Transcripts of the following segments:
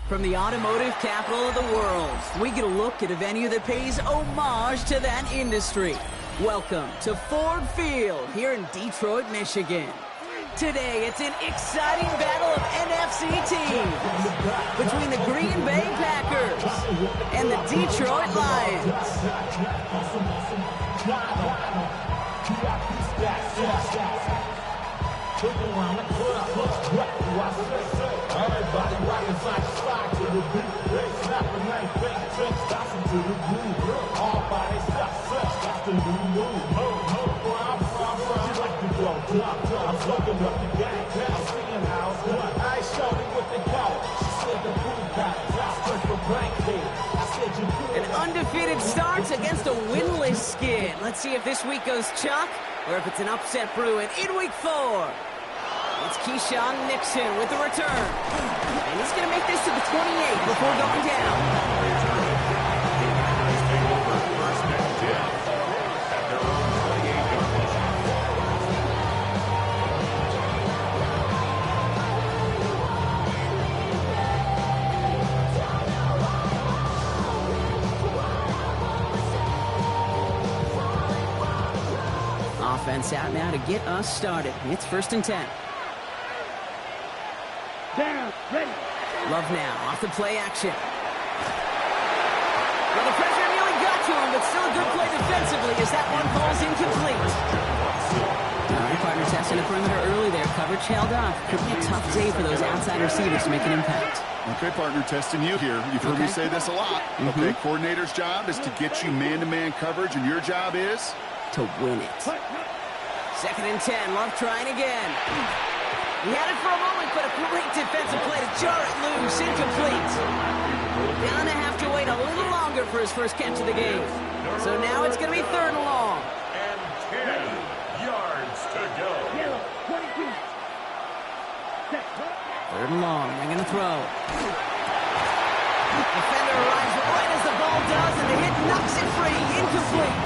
From the automotive capital of the world, we get a look at a venue that pays homage to that industry. Welcome to Ford Field here in Detroit, Michigan. Today, it's an exciting battle of NFC teams between the Green Bay Packers and the Detroit Lions. An undefeated start against a winless skid. Let's see if this week goes chalk or if it's an upset brewing in week 4. It's Keyshawn Nixon with the return. And he's going to make this to the 28 before going down. Offense out now to get us started. It's 1st and 10. Down, ready. Love now, off the play action. Well, the pressure nearly got to him, but still a good play defensively as that one falls incomplete. All right, partner testing the perimeter early there. Coverage held up. Could be a tough day for those outside receivers to make an impact. Okay, partner, testing you here. You've heard me say this a lot. Okay, coordinator's job is to get you man-to-man coverage, and your job is? To win it. 2nd and 10, Love trying again. He had it for a moment, but a great defensive play to jar it loose, incomplete. Gonna have to wait a little longer for his first catch of the game. So now it's gonna be 3rd and long. And 10 yards to go. Yellow, 22. 3rd and long, they're gonna throw. Defender arrives right as the ball does, and the hit knocks it free, incomplete.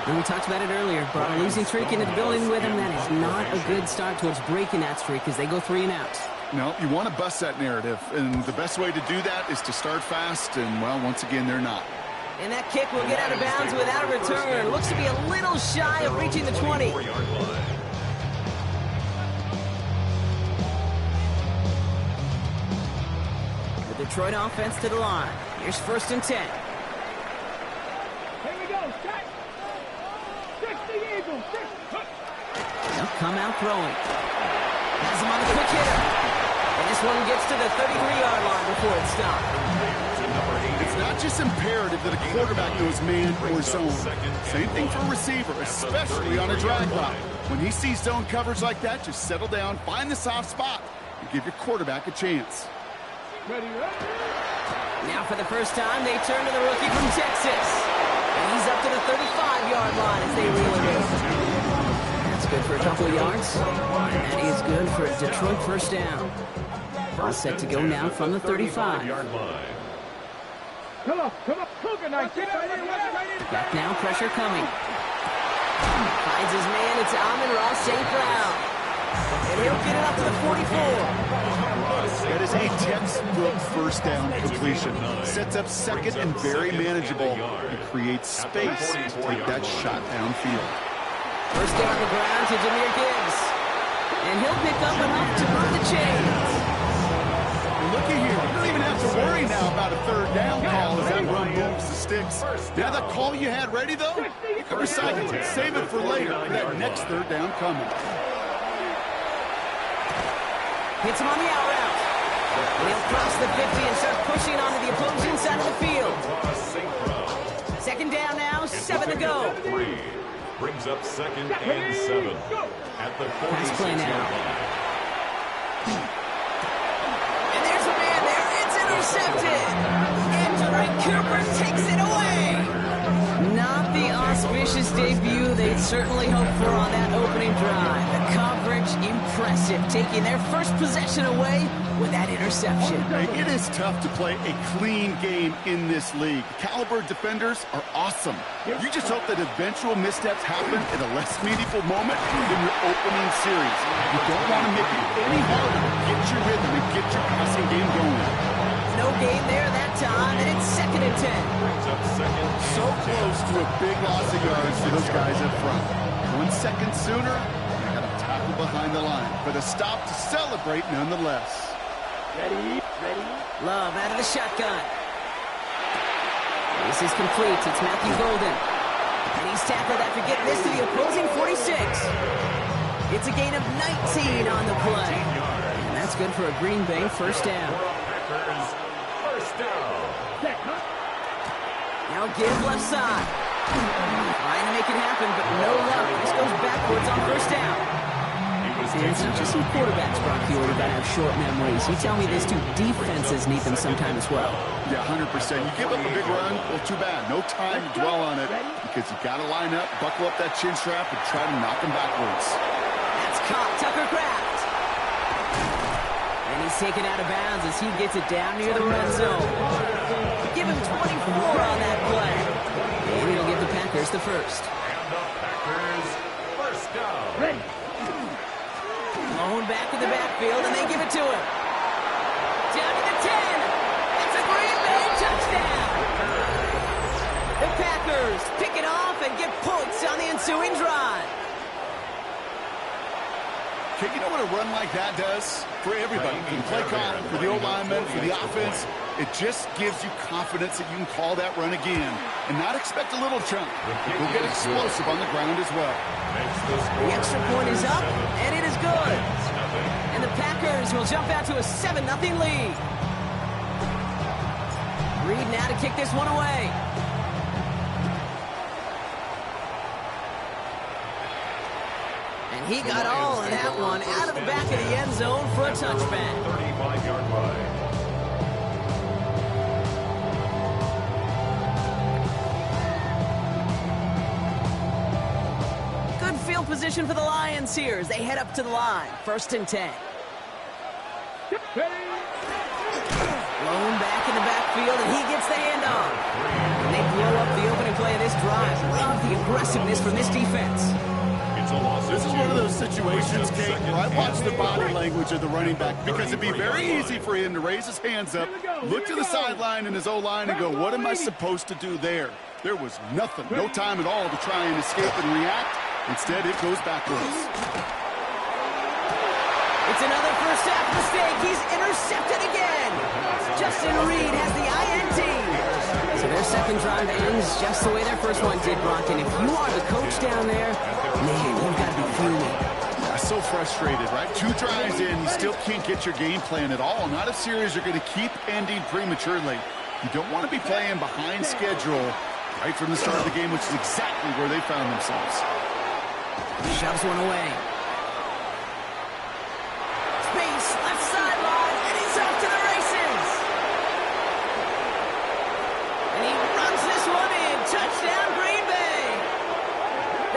And we talked about it earlier. Brought a losing streak into the building with him. That is not a good start towards breaking that streak as they go 3 and out. No, you want to bust that narrative. And the best way to do that is to start fast. And, well, once again, they're not. And that kick will get out of bounds without a return. Looks to be a little shy of reaching the 20. The Detroit offense to the line. Here's 1st and 10. They'll come out throwing. Has him on the quick hitter. And this one gets to the 33-yard line before it's stopped. It's not just imperative that a quarterback knows man or zone. Same thing for a receiver, especially on a drag route. When he sees zone coverage like that, just settle down, find the soft spot, and give your quarterback a chance. Now for the first time, they turn to the rookie from Texas. And he's up to the 35-yard line as they reel it in. That's good for a couple of yards. And that is good for a Detroit 1st down. All set to go now from the 35. Come on. Back now, pressure coming. Finds his man, it's Amon-Ra St. Brown. And he'll get it up to the 44. That is a textbook 1st down completion. Sets up 2nd and very manageable. He creates space to take that shot downfield. 1st down on the ground to Jahmyr Gibbs. And he'll pick up enough to burn the chains. Looky here. You don't even have to worry now about a 3rd down call as that run moves the sticks. Now that call you had ready, though, you can recycle it. Save it for later for that next 3rd down coming. Hits him on the out route. And he'll cross the 50 and start pushing onto the opposing side of the field. 2nd down now, 7 to go. Brings up 2nd and 7 at the 46-yard line. And there's a man there. It's intercepted. And Derek Cooper takes it away. Not the auspicious debut they'd certainly hoped for on that opening drive. The coverage coverage, impressive, taking their first possession away with that interception. It is tough to play a clean game in this league. Caliber defenders are awesome. You just hope that eventual missteps happen at a less meaningful moment than your opening series. You don't want to make it any harder to get your rhythm and get your passing game going. No gain there that time, and it's 2nd and 10. So close to a big loss of yards for those guys up front. 1 second sooner, they got a tackle behind the line, but a stop to celebrate nonetheless. Ready. Love out of the shotgun. This is complete. It's Matthew Golden. And he's tackled after getting this to the opposing 46. It's a gain of 19 on the play. And that's good for a Green Bay first down. Now give left side. Trying to make it happen, but no luck. This goes backwards on first down. And it's not just some quarterbacks, Brock, who are going to have short memories. You tell me these two defenses need them sometime as well. Yeah, 100%. You give up a big run, well, too bad. No time to dwell on it because you got to line up, buckle up that chin strap, and try to knock them backwards. That's caught, Tucker Kraft. And he's taken out of bounds as he gets it down near the red zone. Give him 24 on that play. And he'll give the Packers the first. And the Packers first down. Ready. Blown back in the backfield, and they give it to him. Down to the 10. It's a Green Bay touchdown. The Packers pick it off and get points on the ensuing drive. Okay, you know what a run like that does for everybody? For the play call, for the O-lineman, for the offense. It just gives you confidence that you can call that run again and not expect a little chunk. You'll get explosive on the ground as well. The extra point is up, and it is good. And the Packers will jump out to a 7-0 lead. Reed now to kick this one away. And he got all of that one out of the back of the end zone for a touchback. 35-yard line. Good field position for the Lions here as they head up to the line. 1st and 10. Blown back in the backfield, and he gets the handoff. And they blow up the opening play of this drive. Love the aggressiveness from this defense. This is one of those situations, Kate, where I watch the body language of the running back because it'd be very easy for him to raise his hands up, look to the sideline in his O-line and go, what am I supposed to do there? There was nothing, no time at all to try and escape and react. Instead, it goes backwards. It's another first half mistake. He's intercepted again. Justin Reed has the INT. So their second drive ends just the way their first one did, Brock. And if you are the coach down there, man, you've got to be fuming. So frustrated, right? 2 drives in, you still can't get your game plan at all. Not a series you're going to keep ending prematurely. You don't want to be playing behind schedule right from the start of the game, which is exactly where they found themselves. Shoves one away. Space, left sideline, and he's off to the races. And he runs this one in. Touchdown, Green Bay.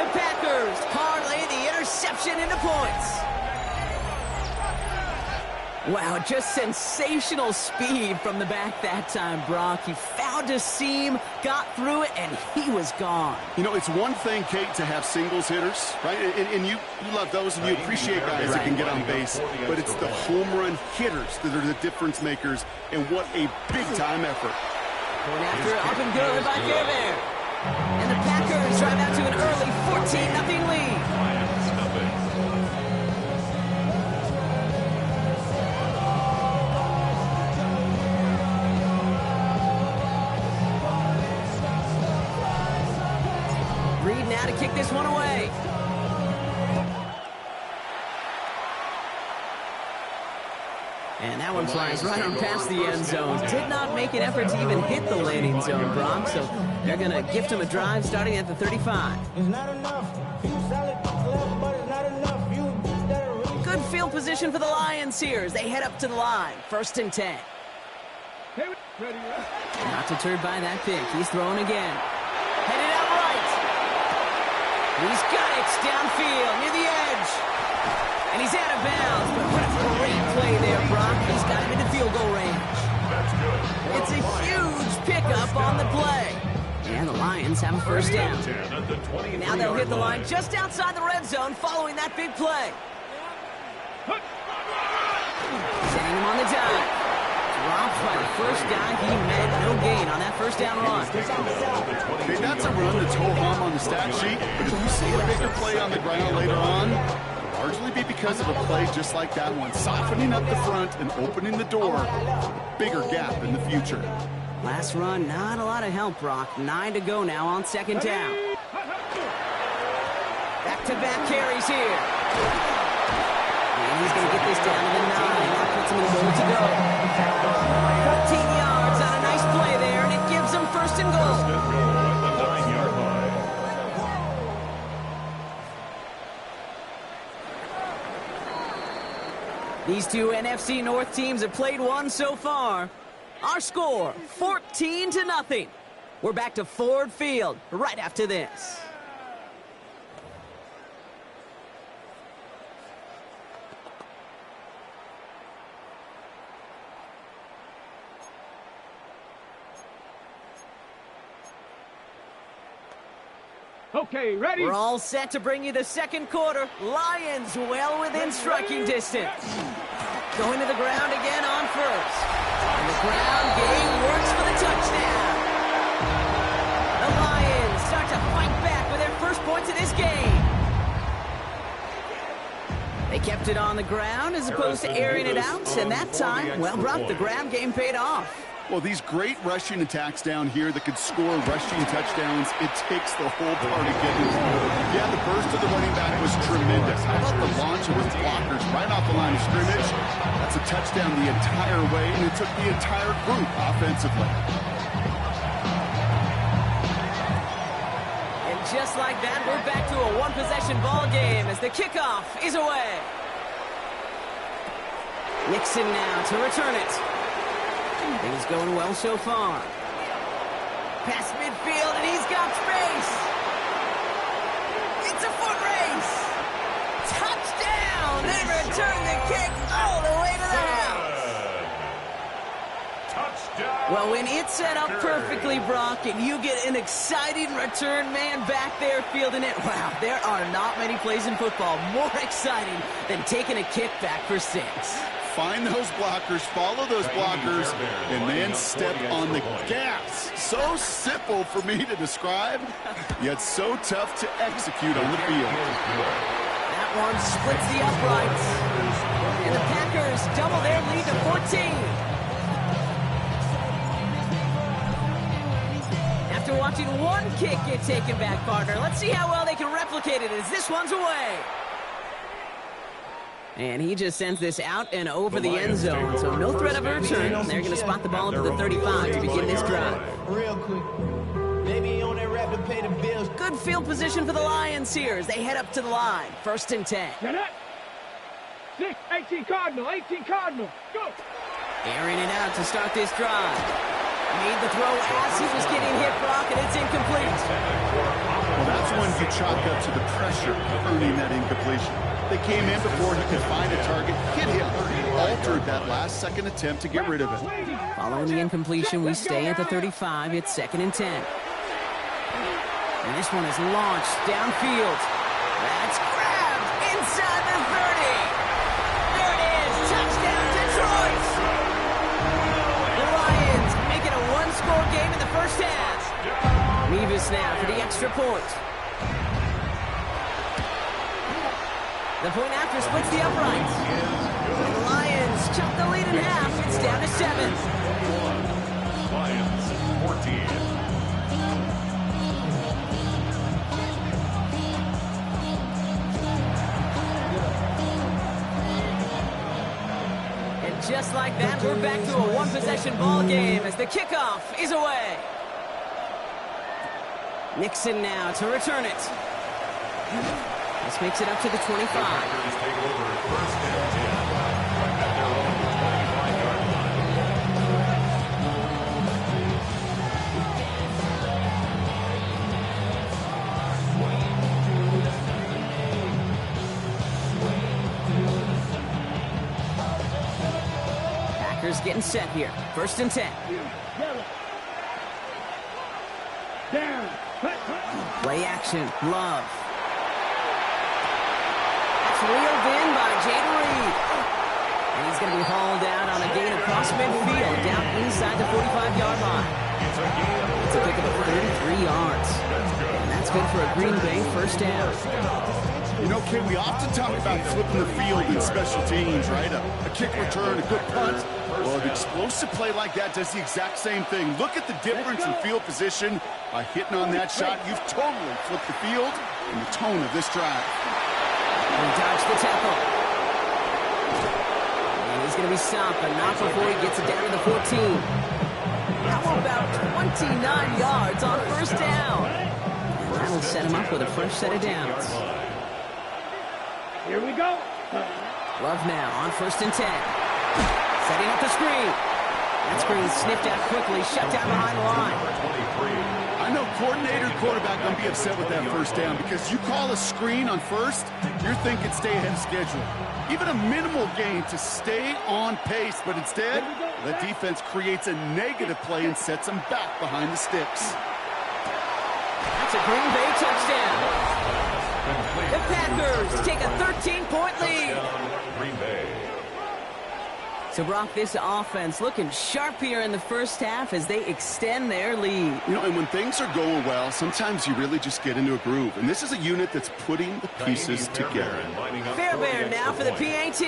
The Packers parlay the interception into points. Wow, just sensational speed from the back that time, Brock. He found a seam, got through it, and he was gone. You know, it's one thing, Kate, to have singles hitters, right? And you love those, and you appreciate guys that can get on base. But it's the home run hitters that are the difference makers, and what a big-time effort. Going after it, up and good by Fairbairn. And the Packers drive out to an early 14-0 lead. Reed now to kick this one away. And that one flies right on past the end zone. Did not make an effort to even hit the landing zone, Brock. So they're going to gift him a drive starting at the 35. It's not enough. You sell it left, but it's not enough. Good field position for the Lions here as they head up to the line. 1st and 10. Not deterred by that pick. He's throwing again. Headed out right. He's got it downfield near the edge. And he's out of bounds, but what a great play there, Brock. He's got him into field goal range. That's good. It's a huge pickup on the play. And the Lions have a first down. Now they'll hit the line just outside the red zone following that big play. Sending him on the dive. Dropped by the first guy he met. No gain on that first down run. Okay, that's a run that's ho-hum on the stat sheet, but if you see a bigger play on the ground later on, it'll largely be because of a play just like that one, softening up the front and opening the door. Bigger gap in the future. Last run, not a lot of help, Brock. 9 to go now on second down. Back-to-back carries here. And he's going to get this down to the 9. That puts him in goal to go. 14 yards on a nice play there, and it gives him first and goal. These two NFC North teams have played one so far. Our score, 14-0. We're back to Ford Field right after this. Okay, ready? We're all set to bring you the second quarter. Lions well within striking distance. Going to the ground again on first. And the ground game works for the touchdown. The Lions start to fight back with their first points of this game. They kept it on the ground as opposed to airing it out. And that time, well, Brock, the ground game paid off. Well, these great rushing attacks down here that could score rushing touchdowns, it takes the whole party getting involved. Yeah, the burst of the running back was tremendous. How about the launch of his blockers right off the line of scrimmage? That's a touchdown the entire way, and it took the entire group offensively. And just like that, we're back to a one-possession ball game as the kickoff is away. Nixon now to return it. Things going well so far. Past midfield, and he's got space. It's a foot race. Touchdown! They return the kick all the way to the house. Touchdown. Well, when it's set up perfectly, Brock, and you get an exciting return man back there fielding it, wow, there are not many plays in football more exciting than taking a kick back for 6. Find those blockers, follow those blockers, and then step on the gas. So simple for me to describe, yet so tough to execute on the field. That one splits the uprights. And the Packers double their lead to 14. After watching one kick get taken back, partner, let's see how well they can replicate it as this one's away. And he just sends this out and over the end zone, so no threat of a return. They're going to spot the ball up to the 35 to begin this drive. Real quick. Maybe on that rap to pay the bills. Good field position for the Lions here as they head up to the line. 1st and 10. Get it. 6, 18 Cardinal, 18 Cardinal. Go. Airing it out to start this drive. Made the throw as he was getting hit, Brock, and it's incomplete. Well, that's one you chalk up to the pressure earning that incompletion. They came in before he could find a target, hit him, altered that last-second attempt to get rid of it. Following the incompletion, we stay at the 35. It's 2nd and 10. And this one is launched downfield. That's grabbed inside the 30. There it is. Touchdown, Detroit. The Lions make it a one-score game in the first half. Revis now for the extra point. The point after splits the uprights. And the Lions chop the lead in half. It's down to 7. Lions 14. And just like that, we're back to a one-possession ball game as the kickoff is away. Nixon now to return it. This makes it up to the 25. Packers take over 1st and 10 at their own 25-yard line. Packers getting set here. 1st and 10. Down. Play action. Love. That's reeled in by Jaden Reed. And he's going to be hauled out on a gain across midfield, down inside the 45-yard line. It's a pickup of 33 yards. And that's good for a Green Bay 1st down. You know, Kay, we often talk about flipping the field in special teams, right? A kick return, a good punt. Well, an explosive play like that does the exact same thing. Look at the difference in field position. By hitting on that shot, you've totally flipped the field and the tone of this drive. And dodged the tackle. And he's going to be stopped, but not before he gets it down to the 14. Now about 29 yards on 1st down. And that'll set him up with a fresh set of downs. Here we go. Love now on 1st and 10. Setting up the screen. That screen sniffed out quickly, shut down behind the line. I know coordinator and quarterback going to be upset with that 1st down because you call a screen on 1st, you're thinking stay ahead of schedule. Even a minimal gain to stay on pace, but instead, the defense creates a negative play and sets them back behind the sticks. That's a Green Bay touchdown. The Packers take a 13-point lead. Green Bay. So, Brock, this offense looking sharp here in the 1st half as they extend their lead. You know, and when things are going well, sometimes you really just get into a groove. And this is a unit that's putting the pieces together. Fairbairn now for the PAT.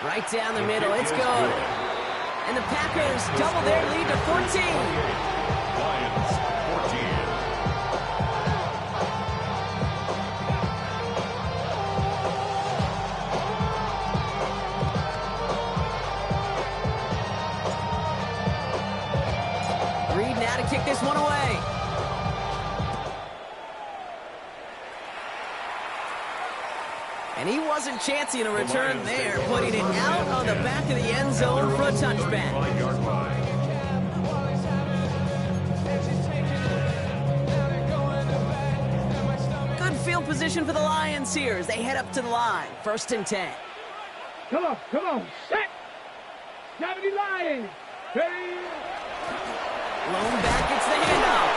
Right down the middle, it's good. And the Packers double their lead to 14. Lions 14. Reed now to kick this one away. And he wasn't chancing a return there, putting it out on the back of the end zone for a touchback. Good field position for the Lions here as they head up to the line. 1st and 10. Come on. Set. 70 Lions. Ready. Lone back gets the handoff.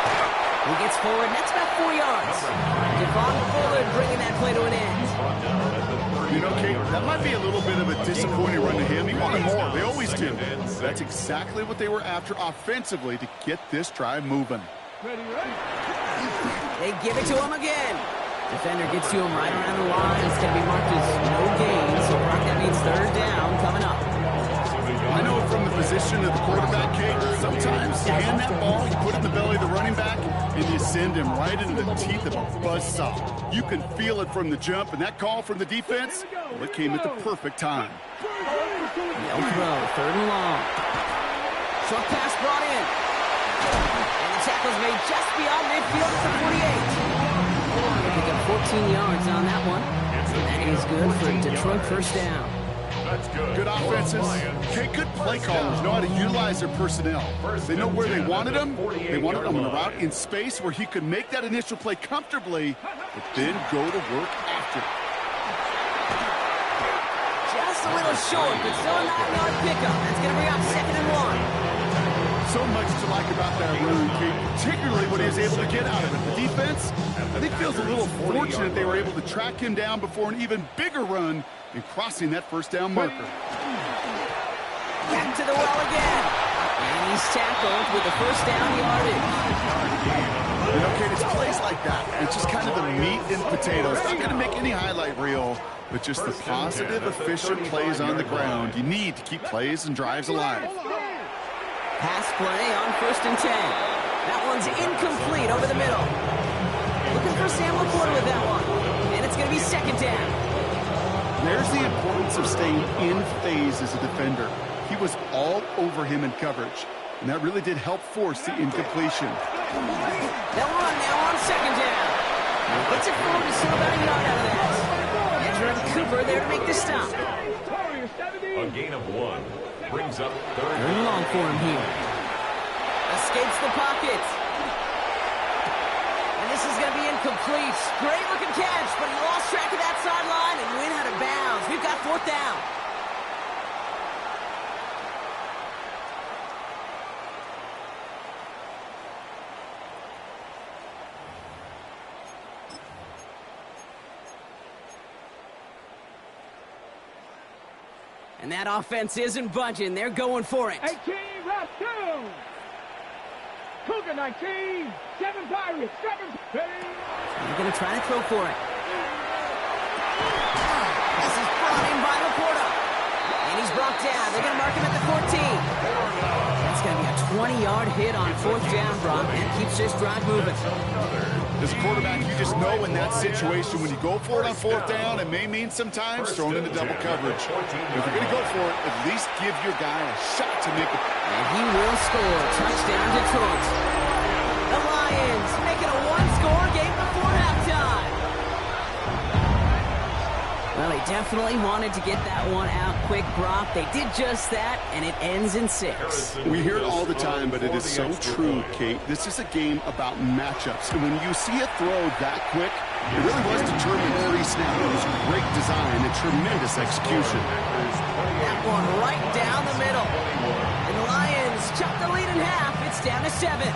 He gets forward, and that's about 4 yards. Devon Fuller bringing that play to an end. You know, Kate, that might be a little bit of a disappointing run to him. He wanted more. They always do. That's exactly what they were after offensively to get this drive moving. Ready. They give it to him again. Defender gets to him right around the line. It's going to be marked as no gain, so Brock, that means 3rd down coming up. I know from the position of the quarterback, Kate, sometimes you hand that ball, you put it in the belly of the running back, and you send him right into the teeth of a buzzsaw. You can feel it from the jump, and that call from the defense, well, it came at the perfect time. No throw, 3rd and long. Short pass brought in. And the tackle's made just beyond midfield at the 48. They pick up 14 yards on that one. That is good for a Detroit 1st down. Good offenses. Okay, good play callers know how to utilize their personnel. They know where they wanted them. They wanted them on a route in space where he could make that initial play comfortably, but then go to work after. Just a little short, but still a 9-yard pickup. That's going to bring up 2nd and 1. So much to like about that run, Kate, particularly what he was able to get out of it. The defense, I think, feels a little fortunate they were able to track him down before an even bigger run in crossing that 1st down marker. Back to the well again. And he's tackled with the 1st down yardage. You know, Kate, it's plays like that. It's just kind of the meat and potatoes. Not going to make any highlight reel, but just the positive, efficient plays on the ground. You need to keep plays and drives alive. Pass play on 1st and 10. That one's incomplete over the middle. Looking for Sam LaPorta with that one. And it's going to be 2nd down. There's the importance of staying in phase as a defender. He was all over him in coverage, and that really did help force the incompletion. They'll run now on 2nd down. Gets it forward to still about a yard out of that. Ezra Cooper there to make the stop. A gain of 1. Brings up 3rd and long for him here. Escapes the pocket. And this is going to be incomplete. Great looking catch, but he lost track of that sideline, and And that offense isn't budging. They're going for it. 18, left 2. Cougar 19, 7 Pirates, 7. They're going to try to throw for it. This is brought in by Laporta. And he's brought down. They're going to mark him at the 14. That's going to be a 20-yard hit on 4th down, Brock, and keeps this drive moving. As a quarterback, you just know in that situation, when you go for it on 4th down, it may mean sometimes thrown into double coverage. If you're going to go for it, at least give your guy a shot to make it. And he will score. Touchdown, Detroit. The Lions making a one-score game before halftime. Well, they definitely wanted to get that one out quick, Brock. They did just that, and it ends in 6. We hear it all the time, but it is so true, Kate. This is a game about matchups. And when you see a throw that quick, it really was determined pre-snap. It was great design and tremendous execution. That one right down the middle. And the Lions chop the lead in half. It's down to 7.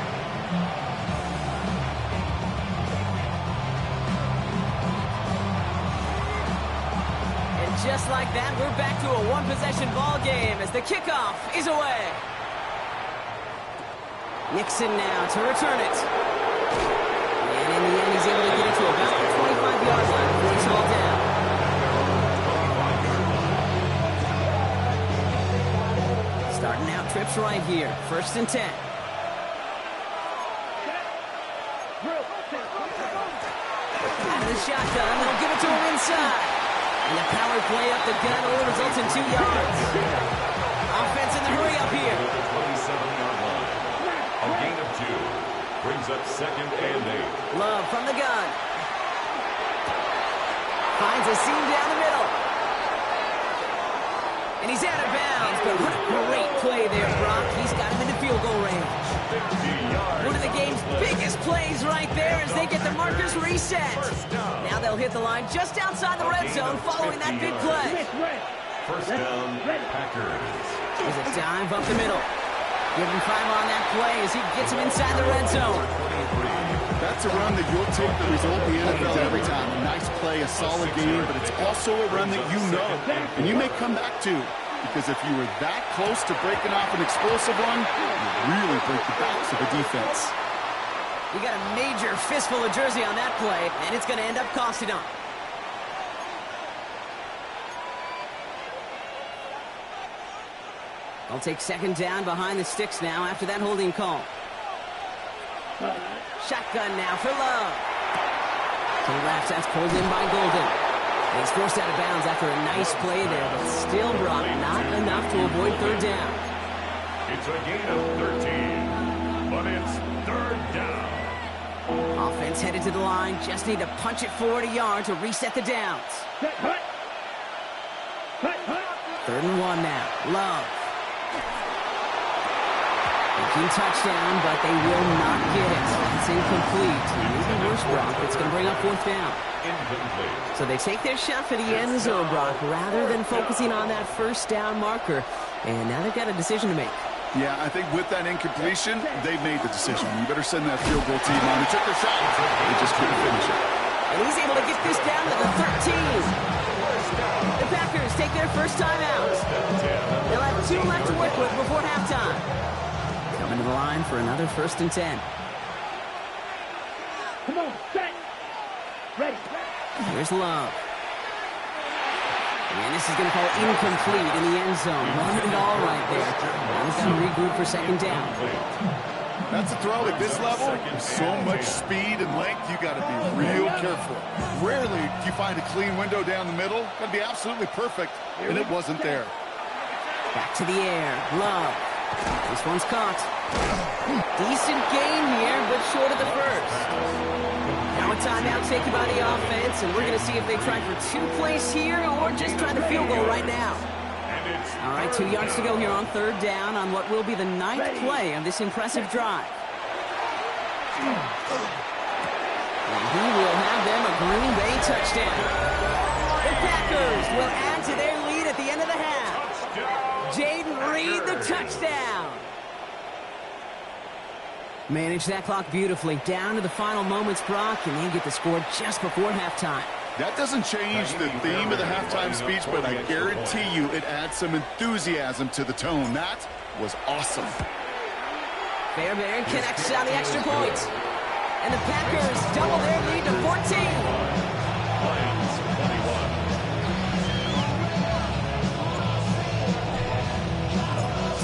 Just like that, we're back to a one-possession ball game as the kickoff is away. Nixon now to return it. And in the end, he's able to get it to about the 25-yard line before he's hauled down. Starting out trips right here. 1st and 10. Out of the shotgun, they'll give it to him inside. And the power play up the gun only results in 2 yards. Offense in the hurry up here. 27-yard line. A gain of 2. Brings up 2nd and 8. Love from the gun. Finds a seam down the middle. And he's out of bounds, but what a great play there, Brock. He's got him into field goal range. One of the game's biggest plays right there as they get the markers reset. Now they'll hit the line just outside the red zone following that big play. 1st down, Packers. There's a dive up the middle. Give him 5 on that play as he gets him inside the red zone. That's a run that you'll take the result in the NFL every time. A nice play, a solid game, but it's also a run that you know and you may come back to. Because if you were that close to breaking off an explosive one, you really break the backs of the defense. You got a major fistful of jersey on that play, and it's going to end up costing them. I'll take 2nd down behind the sticks now after that holding call. Shotgun now for Love. To the left, that's pulled in by Golden. And he's forced out of bounds after a nice play there, but still, Brock, not enough to avoid 3rd down. It's a gain of 13, but it's 3rd down. Offense headed to the line, just need to punch it forward a yard to reset the downs. 3rd and 1 now, Love. Making touchdown, but they will not get it. It's incomplete. Maybe worse, Brock. It's going to bring up 4th down. Incomplete. So they take their shot for the end zone, Brock, rather than focusing on that 1st down marker. And now they've got a decision to make. Yeah, I think with that incompletion, they've made the decision. You better send that field goal team on. They took their shot. They just couldn't finish it. And he's able to get this down to the 13. The Packers take their first time out. They'll have 2 left to work with before halftime. Coming to the line for another 1st and 10. Come on, set. Ready. Here's Love. And this is going to fall incomplete in the end zone. Running it all right there. Now he's got to regroup for 2nd down. That's a throw at this level. With so much speed and length, you got to be real careful. Rarely do you find a clean window down the middle. Got to be absolutely perfect, and it wasn't there. Back to the air. Love. This one's caught. Decent gain here, but short of the 1st. Now a timeout taken by the offense, and we're going to see if they try for 2 plays here or just try the field goal right now. All right, 2 yards to go here on 3rd down on what will be the 9th play of this impressive drive. And he will have them a Green Bay touchdown. The Packers will add to their lead at the end of the half. Jaden Reed, the touchdown. Manage that clock beautifully. Down to the final moments, Brock, and they get the score just before halftime. That doesn't change the theme of the halftime speech, but I guarantee you it adds some enthusiasm to the tone. That was awesome. Fairbairn connects on the extra point. And the Packers double their lead to 14. Lions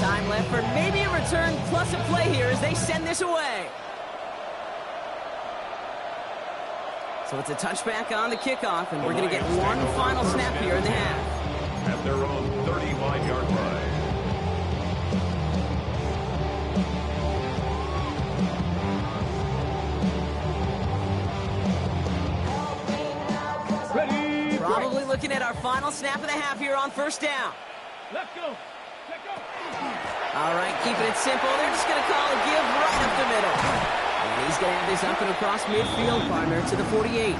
21. Time left for maybe a return plus a play here as they send this away. So it's a touchback on the kickoff, and we're going to get one final snap here in the half. At their own 35-yard line. Ready. Probably looking at our final snap of the half here on first down. Let's go. Let's go. All right, keeping it simple. They're just going to call a give right up the middle. And he's going to have this up and across midfield, partner, to the 48.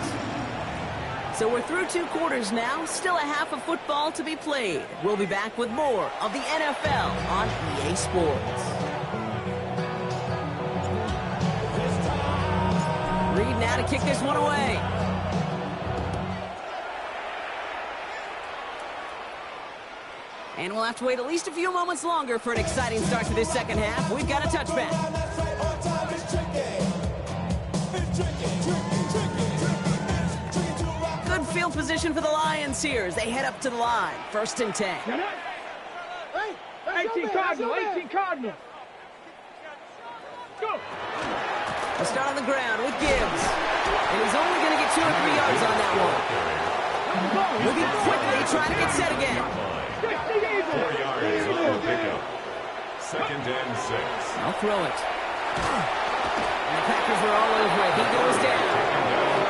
So we're through 2 quarters now. Still a half of football to be played. We'll be back with more of the NFL on EA Sports. Reed now to kick this one away. And we'll have to wait at least a few moments longer for an exciting start to this second half. We've got a touchback. Good field position for the Lions here as they head up to the line. 1st and 10. 18 Cardinal. 18 Cardinal. Go. We'll start on the ground with Gibbs. And he's only going to get 2 or 3 yards on that one. Moving quickly, trying to get set again. 4 yards on the pickup. 2nd and 6. I'll throw it. And the Packers are all over it. He goes down.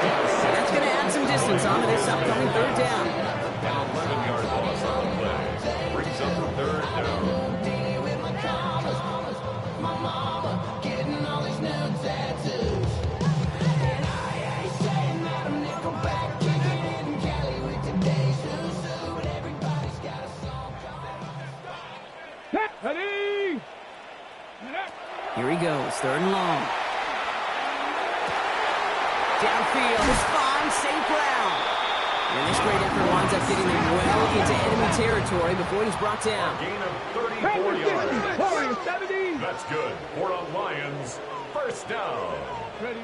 And that's going to add some distance onto this upcoming 3rd down. An 11-yard loss on the play. Brings up the 3rd down. Ready. Here he goes, 3rd and long. Downfield, it's fine, St. Brown. And this great effort winds up getting him well into enemy territory before he's brought down. Gain of 34 yards. 70. That's good for the Lions. 1st down. Ready.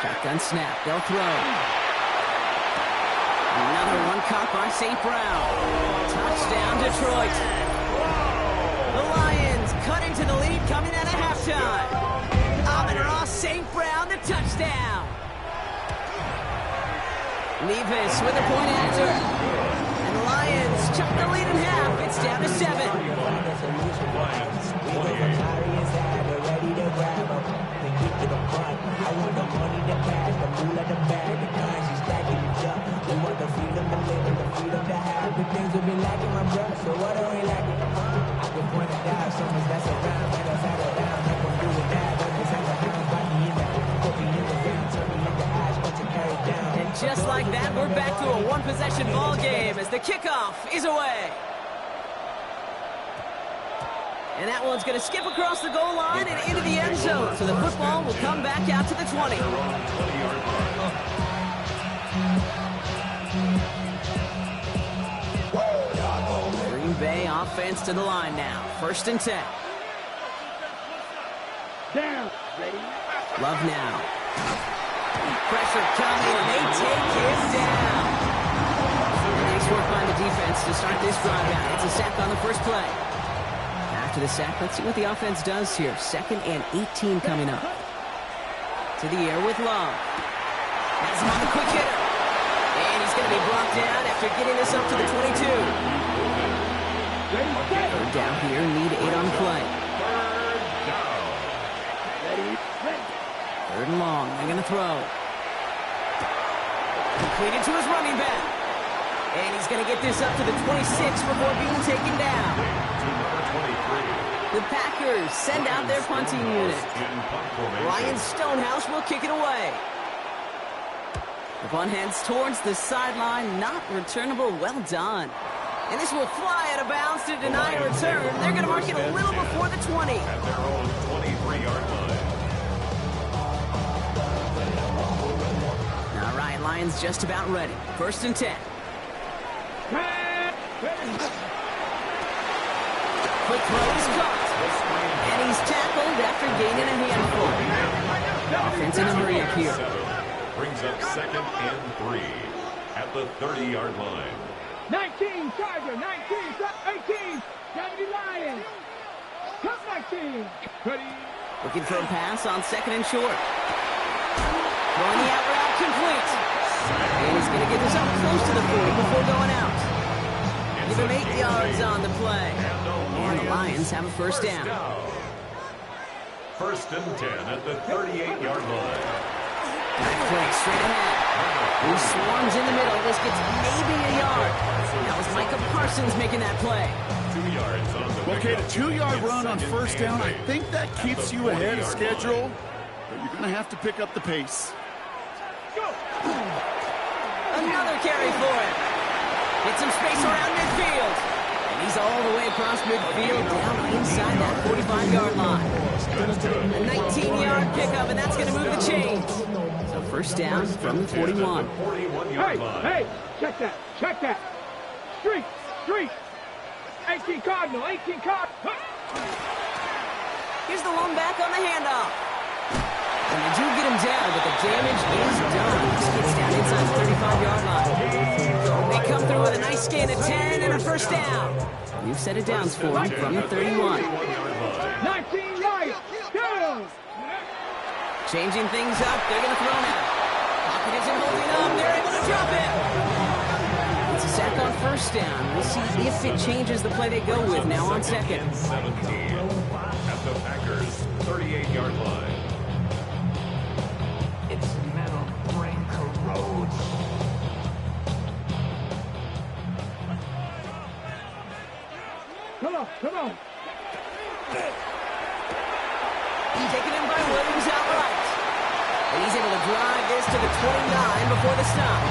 Shotgun snap, they'll throw. Another one caught by St. Brown. Touchdown, Detroit. The Lions cut into the lead coming out of halftime. Amon-Ra St. Brown, the touchdown. Levis with a point after. And the Lions chuck the lead in half. It's down to 7. Lions 28. And just like that, we're back to a one-possession ball game as the kickoff is away. And that one's going to skip across the goal line and into the end zone. So the football will come back out to the 20. Green Bay offense to the line now. 1st and 10. Down. Ready. Love now. Pressure coming, and they take him down. Nice work by the defense to start this drive out. It's a sack on the first play. After the sack, let's see what the offense does here. 2nd and 18 coming up. To the air with Love. Has him on the quick hitter. And he's going to be brought down after getting this up to the 22. 3rd down here, need 8 on play. 3rd and long, they're going to throw. Completed to his running back. And he's going to get this up to the 26 before being taken down. The Packers send out their punting unit. Ryan Stonehouse will kick it away. The punt heads towards the sideline, not returnable. Well done. And this will fly out of bounds to deny a return. They're going to mark it a little before the 20. At their own 23-yard line. All right, Lions just about ready. 1st and 10. Quick throw is caught. And he's tackled after gaining a handful. Offense in a hurry up here. Brings up 2nd and 3 at the 30-yard line. 19, Charger, 19, 18, 70 Lions. Come 19. Ready. Looking for a pass on 2nd and short. Throwing the out route complete. And he's going to get this up close to the 40 before going out. Give him 8 yards on the play. And the Lions have a 1st down. 1st and 10 at the 38-yard line. Play straight ahead. He swarms in the middle. This gets maybe a yard. That was Micah Parsons making that play. 2 yards on the Okay, the 2-yard run on 1st down, I think that keeps you ahead of schedule, but you're going to have to pick up the pace. Another carry for him. Get some space around midfield. And he's all the way across midfield down inside that 45-yard line. A 19-yard pickup, and that's going to move the chains. So 1st down from the 41. Hey, check that, check that. Street. 18 Cardinal, 18 Cardinal. Here's the lone back on the handoff. And they do get him down, but the damage is done. He gets down inside the 35-yard line. They come through with a nice gain of 10 and a 1st down. New set of downs for him from the 31. 19 Lions. Go! Changing things up, they're going to throw now. Pocket isn't holding up, they're able to drop it. It's a sack on 1st down. We'll see if it changes the play they go with now on 2nd. 17 at the Packers' 38-yard line. Its metal brain corrodes. Come on. Taken in by Williams outright. And he's able to drive this to the 29 before the stop.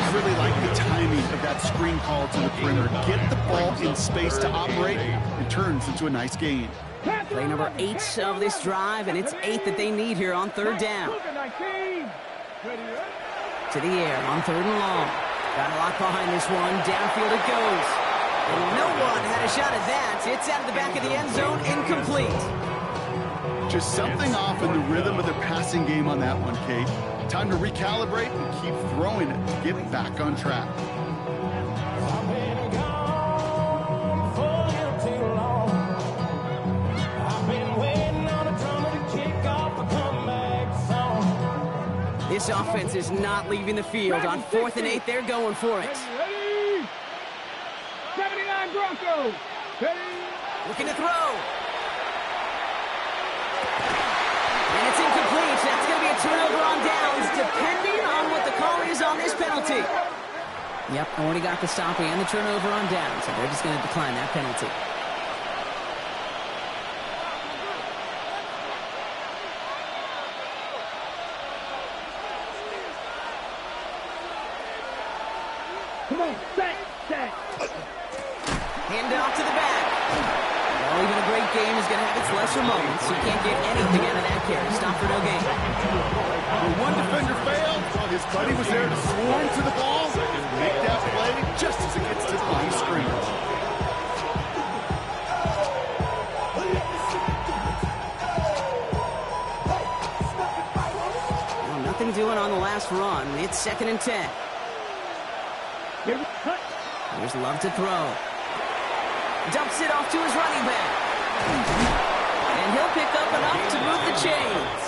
I really like the timing of that screen call to the perimeter. Get the ball in space to operate. It turns into a nice gain. Play number 8 of this drive, and it's 8 that they need here on 3rd down. To the air on 3rd and long. Got a lot behind this one. Downfield it goes. And no one had a shot at that. It's out of the back of the end zone, incomplete. Just something off in the rhythm of their passing game on that one, Kate. Time to recalibrate and keep throwing it to get back on track. I've been gone for a little too long. I've been waiting on a drummer to kick off a comeback song. This offense is not leaving the field. On 4th and 8, they're going for it. Ready. 79 Broncos. Ready. Looking to throw. And it's incomplete. That's going to be a turnover on downs, depending on what the call is on this penalty. Yep, already got the stop and the turnover on downs, so they're just going to decline that penalty. Come on, set. Hand it off to the back. Well, even a great game is going to have its lesser moments. You can't get anything out of that carry. Stop for no gain. When one defender failed, his buddy was there to swarm to the ball and make that play just as it gets to the line of scrimmage. Well, nothing doing on the last run. It's 2nd and 10. Here's Love to throw. Dumps it off to his running back. And he'll pick up enough to move the chains.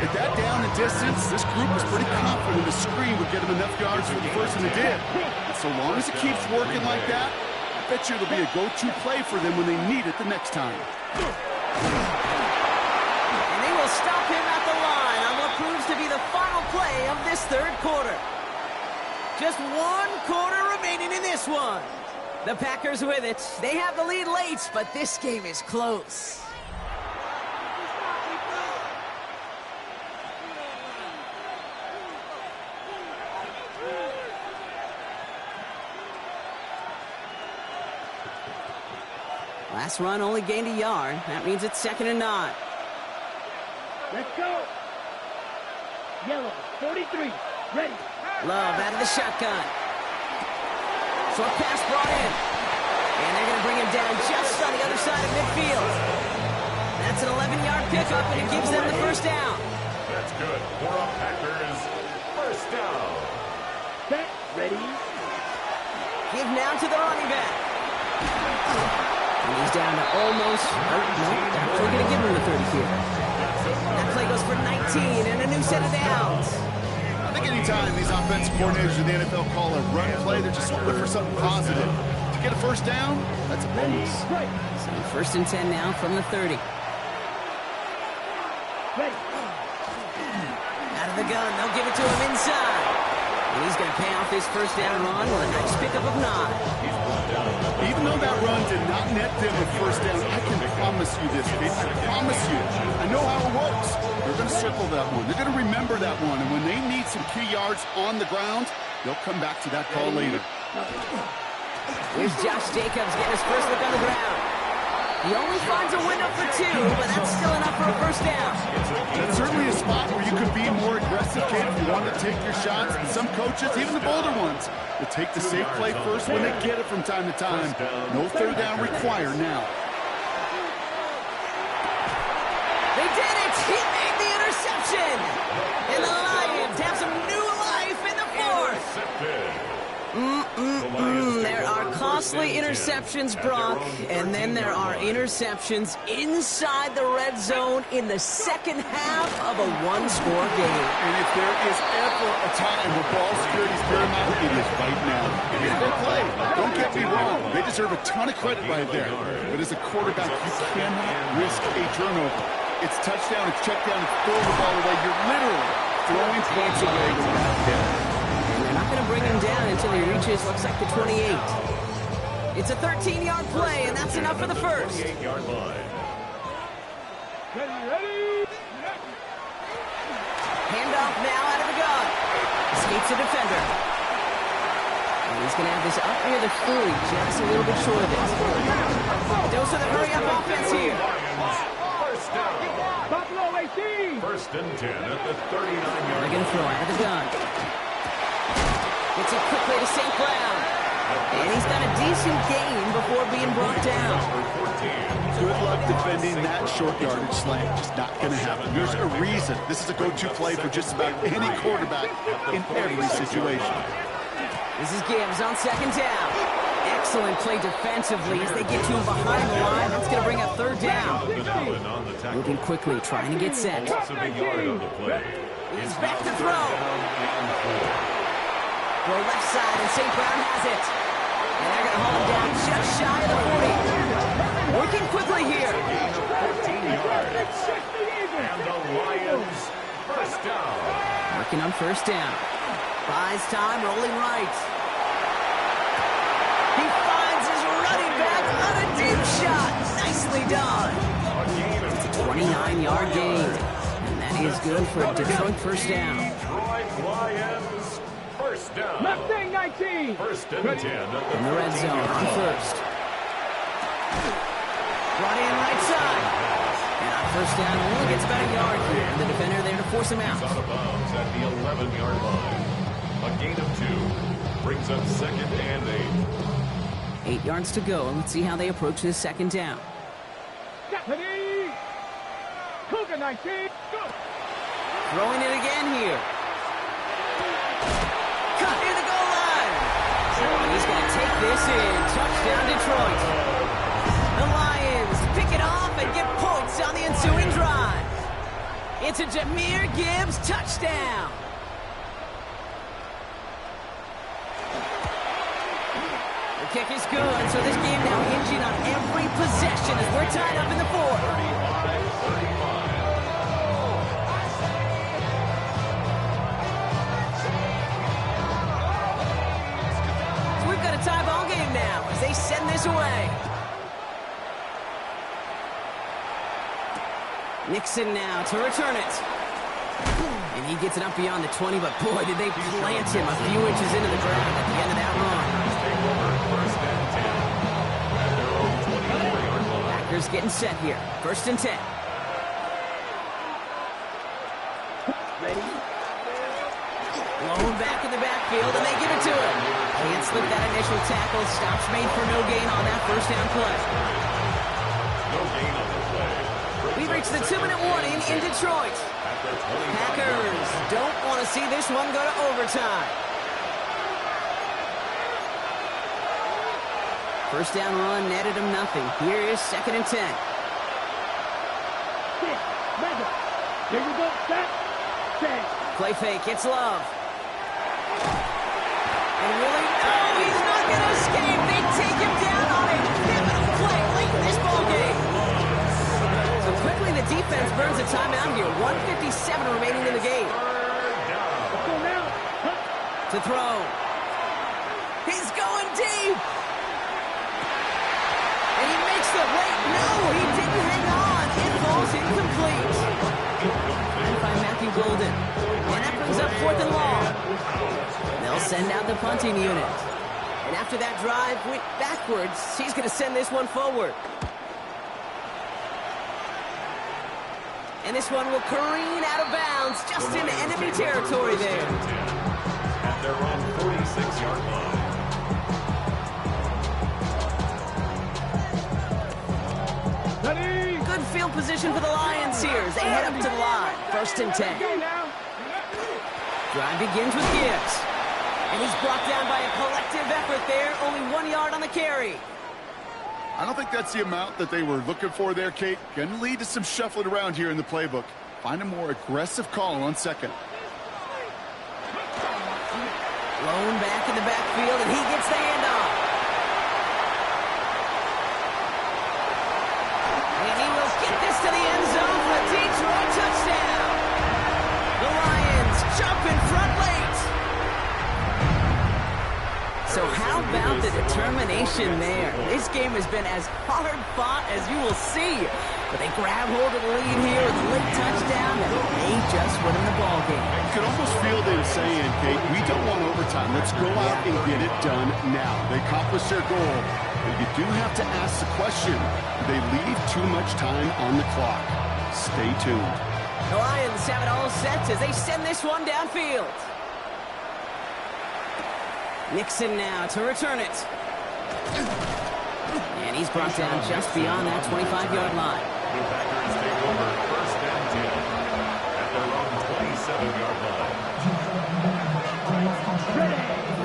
At that down and distance, this group was pretty confident the screen would get him enough yards for the first one it did. And so long as it keeps working like that, I bet you it'll be a go-to play for them when they need it the next time. And they will stop him at the line on what proves to be the final play of this 3rd quarter. Just 1 quarter remaining in this one. The Packers with it. They have the lead late, but this game is close. Last run only gained a yard. That means it's 2nd and 9. Let's go. Yellow, 43. Ready. Love out of the shotgun. Short pass brought in. And they're going to bring him down just on the other side of midfield. That's an 11-yard pickup, and it gives them the first down. That's good for a Packers first down. Set. Ready. Give now to the running back. And he's down to almost, we're going to give him the 30 here. That play goes for 19 and a new set of downs. I think anytime these offensive coordinators in the NFL call a run play, they're just looking for something positive. To get a first down, that's a bonus. So first and 10 now from the 30. Ready. Out of the gun, they'll give it to him inside. And he's going to pay off his first down run with a nice pickup of 9. Even though that run did not net them a first down, I can promise you this, Pete. I promise you. I know how it works. They're going to circle that one. They're going to remember that one. And when they need some key yards on the ground, they'll come back to that call later. Here's Josh Jacobs getting his first look on the ground. He only finds a window for 2, but that's still enough for a first down. That's certainly a spot where you could be more aggressive, kid, if you want to take your shots. And some coaches, even the bolder ones, will take the safe play first when they get it from time to time. No third down required now. They did it! He made the interception! And the Lions have some new life in the fourth! There are costly interceptions, Brock, and then there are interceptions inside the red zone in the second half of a one-score game. And if there is ever a time where ball security is paramount, it is right now. It is their play. Don't get me wrong. They deserve a ton of credit right there. But as a quarterback, you cannot risk a turnover. It's touchdown, it's check down, it's throw the ball away. You're literally throwing points away with that hit. They're not going to bring him down until he reaches, looks like, the 28. It's a 13-yard play, and that's enough for the first. 28-yard line. Ready. Handoff now out of the gun. Escapes the defender. And he's going to have this up near the 40, just a little bit short of it. Dose of the hurry-up offense here. First down. Buffalo 18. First and 10 at the 39-yard They're line. going to throw out of the gun. Gets it quickly to St. Brown. And he's done a decent gain before being brought down. Good luck defending that short yardage slant. Just not going to happen. There's a reason. This is a go-to play for just about any quarterback in every situation. This is Gibbs on second down. Excellent play defensively as they get to him behind the line. That's going to bring up third down. Moving quickly, trying to get set. Loss of a yard on the play. He's back to throw. Throw left side, and St. Brown has it. And they're going to haul him down just shy of the 40. Working quickly here. Gain of 14 yards. And the Lions first down. Working on first down. Buys time, rolling right. He finds his running back on a deep shot. Nicely done. It's a 29-yard gain. And that is good for a Detroit first down. Detroit Lions first down. Mustang 19. First and 10 at the In the red zone on first. Brought in right side. And on first down, only gets about a yard here. And the defender there to force him out. out of bounds at the 11-yard line. A gain of 2 brings up second and 8. 8 yards to go, and let's see how they approach this second down. Stephanie. Cougar 19. Go. Throwing it again here. Cut near the goal line. And he's going to take this in. Touchdown, Detroit. The Lions pick it off and get points on the ensuing drive. It's a Jahmyr Gibbs touchdown. The kick is good, so this game now hinging on every possession as we're tied up in the fourth. 35. So we've got a tie ball game now as they send this away. Nixon now to return it. And he gets it up beyond the 20, but boy, did they plant him a few inches into the ground at the end of that run. First and 10 at their own 24-yard line. Packers getting set here. First and 10. Ready. Blown back in the backfield, and they give it to him. Can't slip that initial tackle. Stops made for no gain on that first down play. No gain on the play. We've reached the 2-minute warning in Detroit. Packers don't want to see this one go to overtime. First down run netted him nothing. Here is 2nd and 10. Here we go. Set. Set. Play fake. It's Love. And really, no, he's not going to escape. They take him down on a pivotal play late in this ballgame. So quickly the defense burns a timeout here. 1:57 remaining in the game. Let's go now. To throw. He's going deep. And he makes the wait. No, he didn't hang on. It falls incomplete. And by Matthew Golden. And that brings up 4th and long. They'll send out the punting unit. And after that drive went backwards, he's going to send this one forward. And this one will careen out of bounds just into enemy territory there. At their own 46-yard line. Ready. Good field position for the Lions here as they head up to the line. 1st and 10. Go now. Drive begins with Gibbs. And he's brought down by a collective effort there. Only 1 yard on the carry. I don't think that's the amount that they were looking for there, Kate. Going to lead to some shuffling around here in the playbook. Find a more aggressive call on 2nd. Blown back in the backfield, and he gets the handoff. And he will get this to the end zone for a Detroit touchdown. The Lions jump in front late. So how about the determination there? This game has been as hard fought as you will see. But they grab hold of the lead here with a late touchdown, and they just win in the ballgame. You could almost feel them saying, Kate, we don't want overtime. Let's go out and get it done now. They accomplished their goal. But you do have to ask the question, do they leave too much time on the clock? Stay tuned. The Lions have it all set as they send this one downfield. Nixon now to return it. And he's brought down just beyond that 25-yard line. The Packers take over 1st and 10 at their own 27-yard line.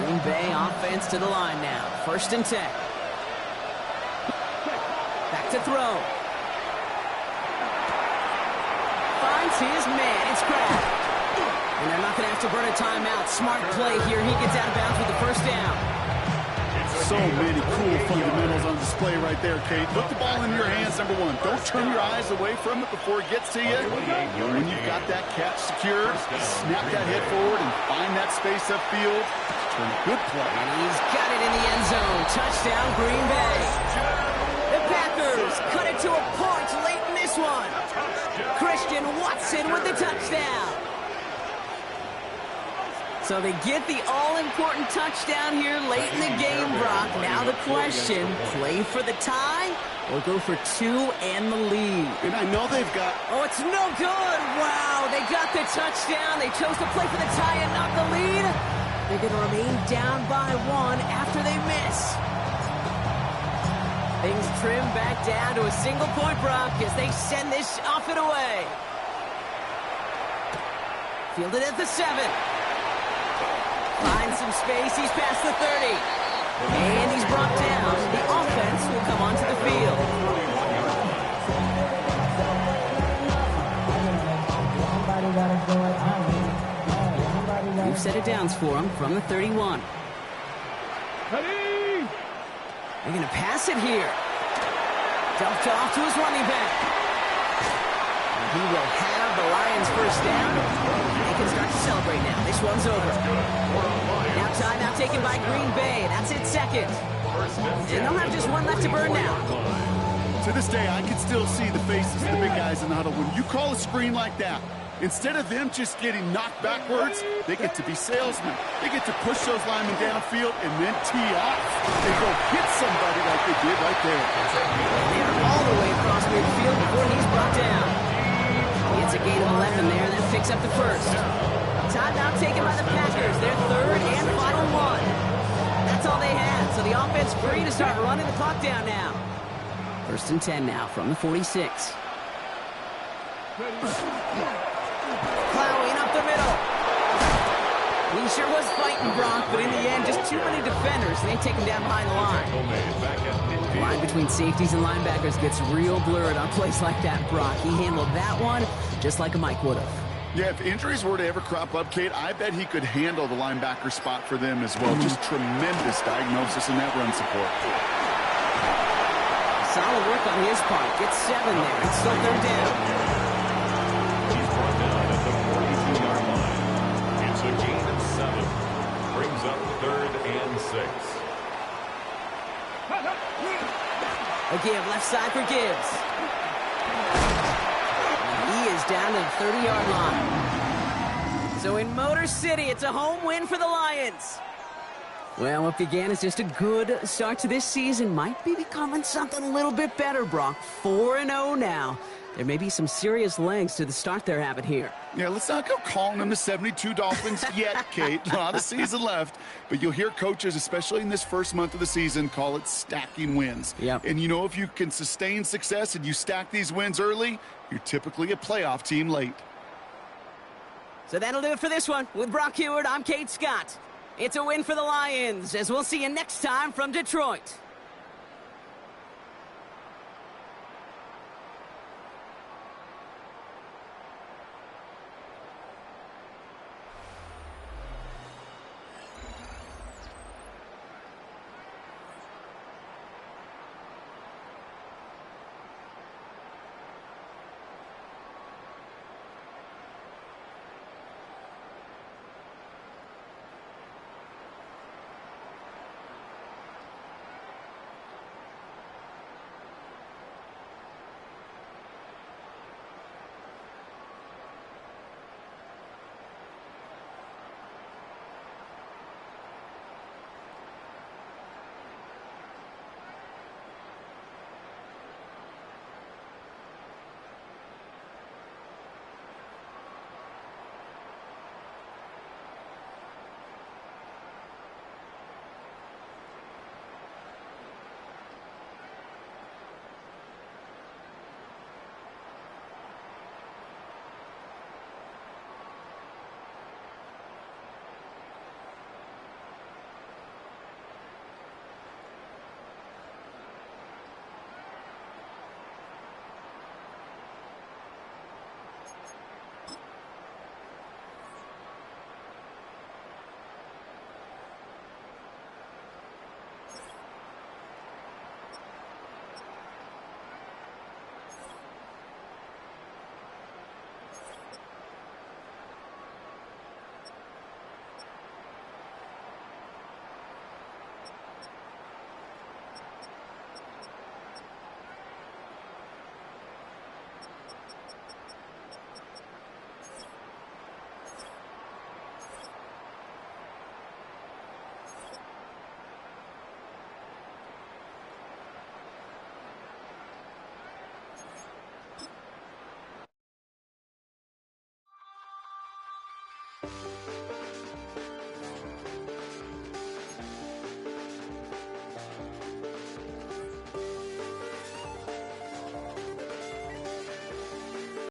Green Bay offense to the line now. 1st and 10. Back to throw. Finds his man. It's Kraft. And they're not going to have to burn a timeout. Smart play here. He gets out of bounds with the 1st down. So many cool fundamentals on display right there, Kate. Put the ball in your hands, number one. Don't turn your eyes away from it before it gets to you. And when you've got that catch secured, snap that head forward and find that space upfield. Turn a good play. And he's got it in the end zone. Touchdown, Green Bay. The Packers cut it to a point late in this one. Christian Watson with the touchdown. So they get the all-important touchdown here late in the game, Brock. Now the question, play for the tie or go for 2 and the lead? And I know they've got... Oh, it's no good. Wow, they got the touchdown. They chose to play for the tie and not the lead. They're going to remain down by 1 after they miss. Things trim back down to a single point, Brock, as they send this off and away. Fielded at the 7. Finds some space. He's past the 30. And he's brought down. The offense will come onto the field. New set of downs for him from the 31. Ready. They're going to pass it here. Dumped off to his running back. And he will have the Lions 1st down. They can start to celebrate now. This one's over. Now timeout taken by Green Bay. That's it, 2nd. And they'll have just 1 left to burn now. To this day, I can still see the faces of the big guys in the huddle. When you call a screen like that, instead of them just getting knocked backwards, they get to be salesmen. They get to push those linemen downfield and then tee off. They go hit somebody like they did right there. They're all the way across midfield before he's brought down. He gets a gain of 11 there. That picks up the 1st. Timeout taken by the Packers. Their third and final one. That's all they had, so the offense free to start running the clock down now. 1st and 10 now from the 46. Plowing up the middle. He sure was fighting, Brock, but in the end, just too many defenders, and they take him down behind the line. The line between safeties and linebackers gets real blurred on plays like that, Brock. He handled that one just like a Mike would have. Yeah, if injuries were to ever crop up, Kate, I bet he could handle the linebacker spot for them as well. Just tremendous diagnosis in that run support. Solid work on his part. Gets 7 there. It's still 3rd down. He's brought down at the 42-yard line. It's a gain of 7. Brings up 3rd and 6. A give left side for Gibbs. He is down to the 30-yard line. So in Motor City, it's a home win for the Lions. Well, what began as just a good start to this season might be becoming something a little bit better, Brock. 4-0 now. There may be some serious legs to the start they're having here. Yeah, let's not go calling them the 72 Dolphins yet, Kate. A lot of season left. But you'll hear coaches, especially in this first month of the season, call it stacking wins. Yep. And you know, if you can sustain success and you stack these wins early, you're typically a playoff team late. So that'll do it for this one. With Brock Heward, I'm Kate Scott. It's a win for the Lions, as we'll see you next time from Detroit.